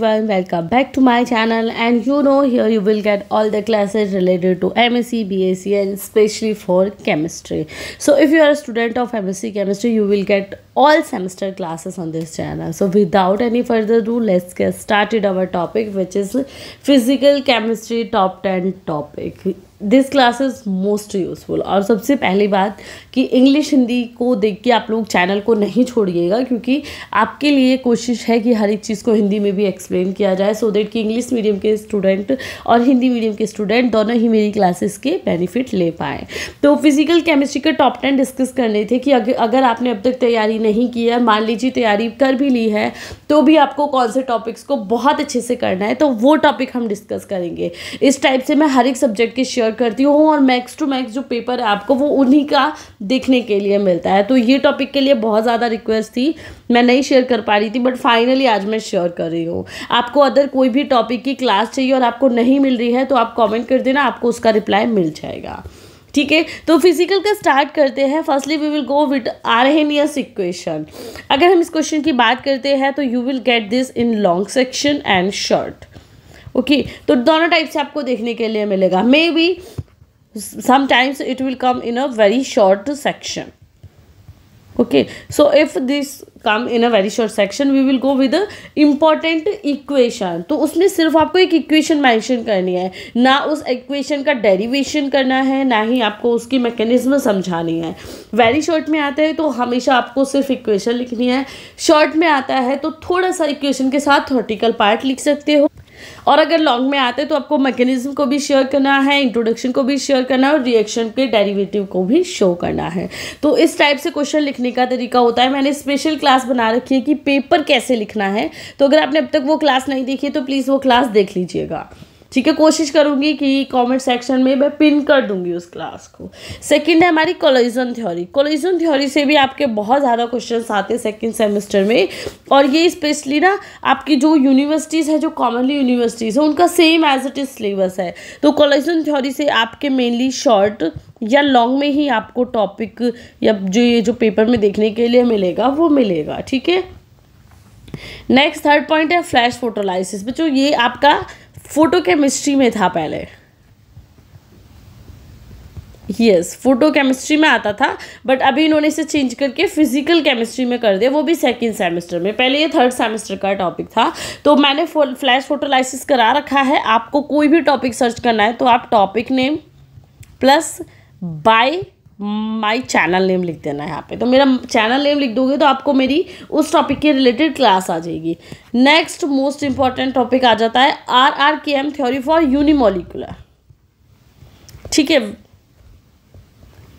everyone, welcome back to my channel. And here you will get all the classes related to MSc, BSc and especially for chemistry. So if you are a student of MSc chemistry, you will get all semester classes on this channel. So without any further ado, let's get started our topic, which is physical chemistry top 10 topic. This class is most useful. और सबसे पहली बात कि English Hindi को देख के आप लोग चैनल को नहीं छोड़िएगा, क्योंकि आपके लिए कोशिश है कि हर एक चीज़ को हिंदी में भी एक्सप्लेन किया जाए, सो दैट कि इंग्लिश मीडियम के स्टूडेंट और हिंदी मीडियम के स्टूडेंट दोनों ही मेरी क्लासेस के बेनिफिट ले पाएँ। तो फिजिकल केमिस्ट्री के टॉप 10 डिस्कस करने थे कि अगर आपने अब तक तैयारी नहीं की है, मान लीजिए तैयारी कर भी ली है, तो भी आपको कौन से टॉपिक्स को बहुत अच्छे से करना है, तो वो टॉपिक हम डिस्कस करेंगे। इस टाइप से मैं हर एक सब्जेक्ट के शेयर करती हूँ और मैक्स टू मैक्स जो पेपर है आपको वो उन्हीं का देखने के लिए मिलता है। तो ये टॉपिक के लिए बहुत ज़्यादा रिक्वेस्ट थी, मैं नहीं शेयर कर पा रही थी, बट फाइनली आज मैं शेयर कर रही हूँ। आपको अदर कोई भी टॉपिक की क्लास चाहिए और आपको नहीं मिल रही है तो आप कमेंट कर देना, आपको उसका रिप्लाई मिल जाएगा। ठीक है, तो फिजिकल का स्टार्ट करते हैं। Firstly we will go with Arrhenius equation. अगर हम इस क्वेश्चन की बात करते हैं तो you will get this in long section and short. Okay, तो दोनों टाइप से आपको देखने के लिए मिलेगा। Maybe sometimes it will come in a very short section. Okay, so if this come in a very short section, we will go with the important equation. तो उसमें सिर्फ आपको एक इक्वेशन मेंशन करनी है, ना उस इक्वेशन का डेरिवेशन करना है, ना ही आपको उसकी मैकेनिज्म समझानी है। वेरी शॉर्ट में आता है तो हमेशा आपको सिर्फ इक्वेशन लिखनी है, शॉर्ट में आता है तो थोड़ा सा इक्वेशन के साथ थ्योरेटिकल पार्ट लिख सकते हो, और अगर लॉन्ग में आते तो आपको मैकेनिज्म को भी शेयर करना है, इंट्रोडक्शन को भी शेयर करना है और रिएक्शन के डेरिवेटिव को भी शो करना है। तो इस टाइप से क्वेश्चन लिखने का तरीका होता है। मैंने स्पेशल क्लास बना रखी है कि पेपर कैसे लिखना है, तो अगर आपने अब तक वो क्लास नहीं देखी है तो प्लीज़ वो क्लास देख लीजिएगा। ठीक है, कोशिश करूंगी कि कमेंट सेक्शन में मैं पिन कर दूंगी उस क्लास को। सेकंड है हमारी कोलिजन थ्योरी। कोलिजन थ्योरी से भी आपके बहुत ज़्यादा क्वेश्चंस आते हैं सेकंड सेमेस्टर में, और ये स्पेशली ना आपकी जो यूनिवर्सिटीज़ है, जो कॉमनली यूनिवर्सिटीज़ है, उनका same as it is syllabus है। तो कोलिजन थ्योरी से आपके मेनली शॉर्ट या लॉन्ग में ही आपको टॉपिक या जो पेपर में देखने के लिए मिलेगा वो मिलेगा। ठीक है, नेक्स्ट थर्ड पॉइंट है फ्लैश फोटोलाइसिस। बच्चों ये आपका फोटो केमिस्ट्री में था पहले, यस फोटो केमिस्ट्री में आता था, बट अभी इन्होंने इसे चेंज करके फिजिकल केमिस्ट्री में कर दिया, वो भी सेकंड सेमेस्टर में। पहले ये थर्ड सेमेस्टर का टॉपिक था। तो मैंने फ्लैश फोटोलाइसिस करा रखा है। आपको कोई भी टॉपिक सर्च करना है तो आप topic name plus by my channel name लिख देना है यहाँ पे। तो मेरा चैनल नेम लिख दोगे तो आपको मेरी उस टॉपिक के रिलेटेड क्लास आ जाएगी। नेक्स्ट मोस्ट इंपॉर्टेंट टॉपिक आ जाता है RRKM थ्योरी फॉर यूनिमोलिकुलर। ठीक है,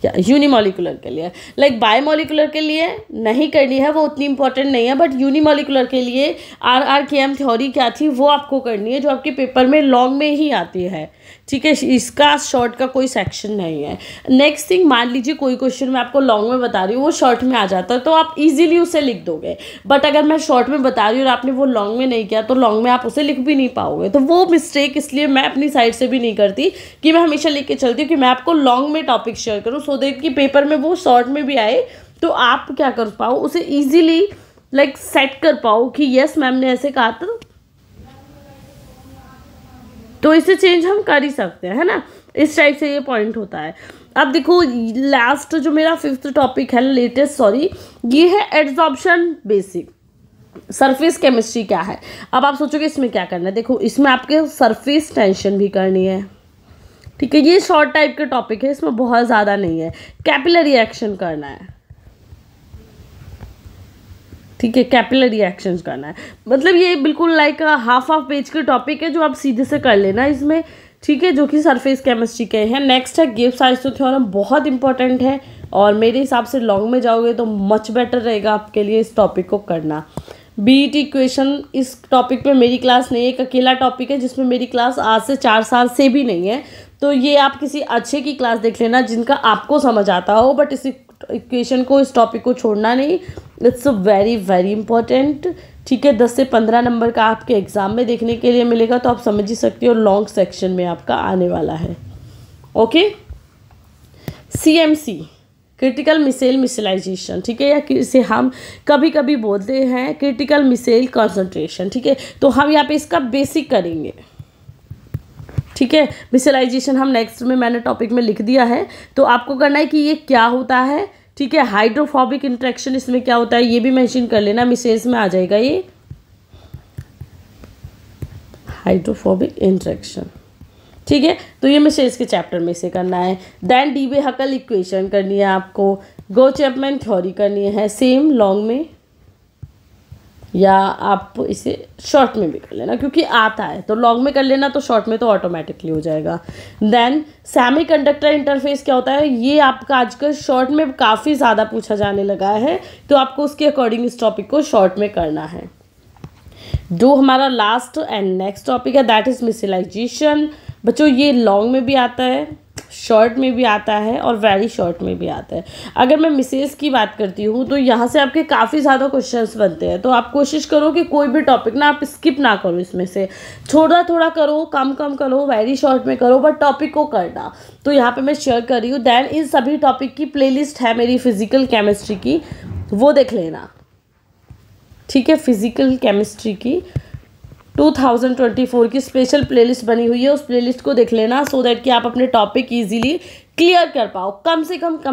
या यूनिमोलिकुलर के लिए, लाइक बायोमोलिकुलर के लिए नहीं करनी है, वो उतनी इंपॉर्टेंट नहीं है, बट यूनिमोलिकुलर के लिए RRKM थ्योरी क्या थी वो आपको करनी है, जो आपके पेपर में लॉन्ग में ही आती है। ठीक है, इसका शॉर्ट का कोई सेक्शन नहीं है। नेक्स्ट थिंग, मान लीजिए कोई क्वेश्चन मैं आपको लॉन्ग में बता रही हूँ, वो शॉर्ट में आ जाता है तो आप इजीली उसे लिख दोगे, बट अगर मैं शॉर्ट में बता रही हूँ और आपने वो लॉन्ग में नहीं किया तो लॉन्ग में आप उसे लिख भी नहीं पाओगे। तो वो मिस्टेक इसलिए मैं अपनी साइड से भी नहीं करती कि मैं हमेशा लिख के चलती हूँ कि मैं आपको लॉन्ग में टॉपिक शेयर करूँ, सो दैट कि पेपर में वो शॉर्ट में भी आए तो आप क्या कर पाओ, उसे ईजिली लाइक सेट कर पाओ कि यस मैम ने ऐसे कहा था तो इसे चेंज हम कर ही सकते हैं, है ना। इस टाइप से ये पॉइंट होता है। अब देखो लास्ट जो मेरा फिफ्थ टॉपिक है ये है एड्सॉर्प्शन बेसिक। सरफेस केमिस्ट्री क्या है। अब आप सोचोगे इसमें क्या करना है, देखो इसमें आपके सरफेस टेंशन भी करनी है। ठीक है, ये शॉर्ट टाइप के टॉपिक है, इसमें बहुत ज़्यादा नहीं है। कैपिलरी एक्शन करना है, ठीक है, कैपिलरी रिएक्शंस करना है, मतलब ये बिल्कुल लाइक हाफ पेज के टॉपिक है जो आप सीधे से कर लेना इसमें। ठीक है, जो कि सरफेस केमिस्ट्री के हैं। नेक्स्ट है गिब्स आइसो थ्योरम, बहुत इंपॉर्टेंट है और मेरे हिसाब से लॉन्ग में जाओगे तो मच बेटर रहेगा आपके लिए इस टॉपिक को करना। बीट इक्वेशन, इस टॉपिक पे मेरी क्लास नहीं है, एक अकेला टॉपिक है जिसमें मेरी क्लास आज से 4 साल से भी नहीं है, तो ये आप किसी अच्छे की क्लास देख लेना जिनका आपको समझ आता हो, बट इस इक्वेशन को, इस टॉपिक को छोड़ना नहीं। It's very very important. ठीक है, 10 से 15 नंबर का आपके एग्जाम में देखने के लिए मिलेगा, तो आप समझ ही सकते हो लॉन्ग सेक्शन में आपका आने वाला है। ओके, CMC क्रिटिकल मिसेल मिसलाइजेशन, ठीक है, या इसे हम कभी कभी बोलते हैं क्रिटिकल मिसेल कॉन्सेंट्रेशन, ठीक है। तो हम यहाँ पे इसका बेसिक करेंगे, ठीक है। मिसलाइजेशन हम नेक्स्ट में मैंने टॉपिक में लिख दिया है, तो आपको करना है कि ये क्या होता है, ठीक है। हाइड्रोफोबिक इंटरेक्शन इसमें क्या होता है ये भी मेंशन कर लेना, मिसेल्स में आ जाएगा ये हाइड्रोफोबिक इंटरेक्शन, ठीक है। तो ये मिसेल्स के चैप्टर में से करना है। देन डी हकल इक्वेशन करनी है आपको, गो चैपमैन थ्योरी करनी है, सेम लॉन्ग में या आप इसे शॉर्ट में भी कर लेना क्योंकि आता है, तो लॉन्ग में कर लेना तो शॉर्ट में तो ऑटोमेटिकली हो जाएगा। देन सेमीकंडक्टर इंटरफेस क्या होता है, ये आपका आजकल शॉर्ट में काफ़ी ज़्यादा पूछा जाने लगा है, तो आपको उसके अकॉर्डिंग इस टॉपिक को शॉर्ट में करना है। जो हमारा लास्ट एंड नेक्स्ट टॉपिक है दैट इज़ मिसलाइजेशन। बच्चों ये लॉन्ग में भी आता है, शॉर्ट में भी आता है और वेरी शॉर्ट में भी आता है। अगर मैं मिसेस की बात करती हूँ तो यहाँ से आपके काफ़ी ज़्यादा क्वेश्चंस बनते हैं, तो आप कोशिश करो कि कोई भी टॉपिक ना आप स्किप ना करो, इसमें से थोड़ा थोड़ा करो, कम कम करो, वेरी शॉर्ट में करो, बट टॉपिक को करना। तो यहाँ पे मैं शेयर कर रही हूँ। दैन इन सभी टॉपिक की प्लेलिस्ट है मेरी फिजिकल केमिस्ट्री की, वो देख लेना, ठीक है। फिजिकल केमिस्ट्री की 2024 की स्पेशल प्लेलिस्ट बनी हुई है, उस प्लेलिस्ट को देख लेना सो दैट कि आप अपने टॉपिक इजीली क्लियर कर पाओ। कम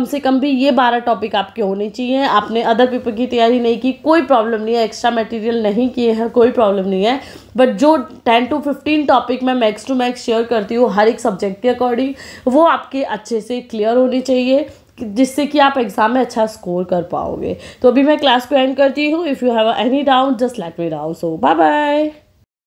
से कम भी ये 12 टॉपिक आपके होने चाहिए। आपने अदर पेपर की तैयारी नहीं की, कोई प्रॉब्लम नहीं है, एक्स्ट्रा मटेरियल नहीं किए हैं, कोई प्रॉब्लम नहीं है, बट जो 10 to 15 टॉपिक मैं मैक्स टू मैक्स शेयर करती हूँ हर एक सब्जेक्ट के अकॉर्डिंग, वो आपके अच्छे से क्लियर होनी चाहिए, जिससे कि आप एग्जाम में अच्छा स्कोर कर पाओगे। तो अभी मैं क्लास को एंड करती हूँ। If you have any doubt just let me down. So bye bye.